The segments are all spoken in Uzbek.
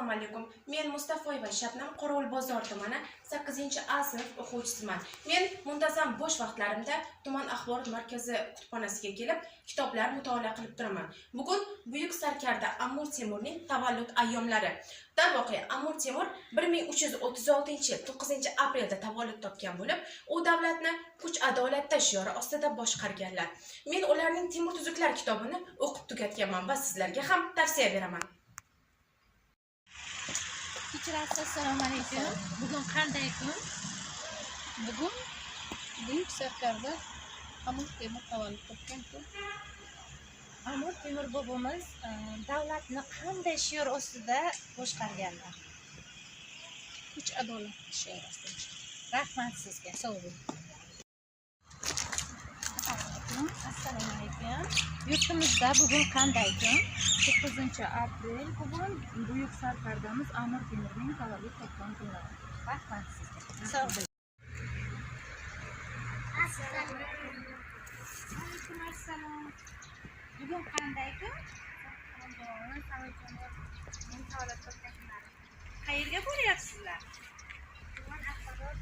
Assalomu alaykum. Men Mustafoyeva Shabnam, Qorovul bozor tumani 8-A sinf o'quvchisiman. Men muntazam bo'sh vaqtlarimda tuman axborot markazi kutubxonasiga kelib, kitoblar mutolaa qilib turaman. Bugun buyuk sarkarda Amir Temurning tavallud ayyomlari. Darvoqe, Amir Temur 1336-yil 9-aprelda tavallud topgan bo'lib, u davlatni kuch adolatda shiori ostida boshqarganlar. Men ularning Temur tuzuklar kitobini o'qib tugatganman va sizlarga ham tavsiya beraman. Kechirasiz, assalomu alaykum. Bugun qanday kun? Bugun buyuk sarkarda Amir Temur tavallud topgan kun. Amir Temur bobomiz davlatni qanday shior ostida boshqarganlar? Kuch adolat shior ostida. Rahmat sizga. Sog' bo'ling. Assalomu alaykum. Yurtimizda bugun qanday kun? 9-aprel bugun buyuk sarkardamiz Amir Temurning tavallud topgan kunlari. Rahmat sizga. Sog' bo'ling. Assalomu alaykum. Assalom. Bugun qanday kun? Bugun tavallud topgan kunlari. Qayerga boryapsizlar? Tuman axborot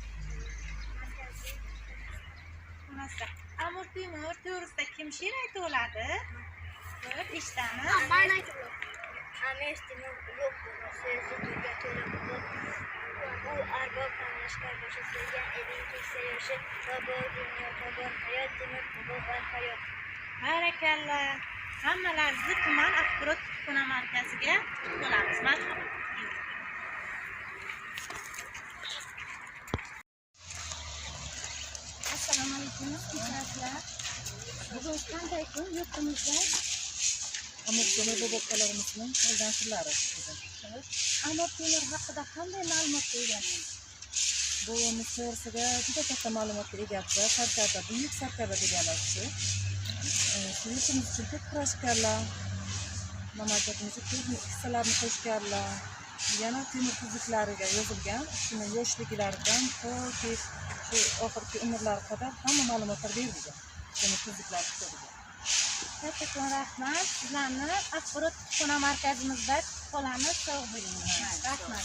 markazi. Amir Temur to'g'risida kim she'r ayta oladi? Eshitamiz. Men aytaman. Amir Temur ulug' bo'ldi, so'zi to'yga to'la bo'ldi. U arbob tanlashga boshlagan elin keksa yoshi va bor dunyo bor hayot Temur bobo barhayot. Barakalla. Hammalaringizni tuman axborot kutubxona markaziga kutib qolamiz. Marhamat. Assalomu alaykum. Kechirasizlar. Bugun qanday kun yurtimizda? Amir Temur bobolarımızın qo'ldan sirlari. Amir Temur haqida qanday ma'lumotga egasiz? Bobomiz to'g'risida juda katta ma'lumotga egasiz. Sarkarda buyuk sarkarda deganlar kishi. Yurtimiz uchun ko'p kurashganlar. Mamlakatimizga ko'p hissalarni qo'shganlar. Yana Temur tuzuklariga yozilgan, shuni yoshliklaridan to'ki shu oxirgi umrlari qadar hamma ma'lumotlar berilgan. Temur tuzuklari kitobiga. Kattakon rahmat. Sizlarni axborot kutubxona markazimizda kutib qolamiz. Sog' bo'ling. Rahmat.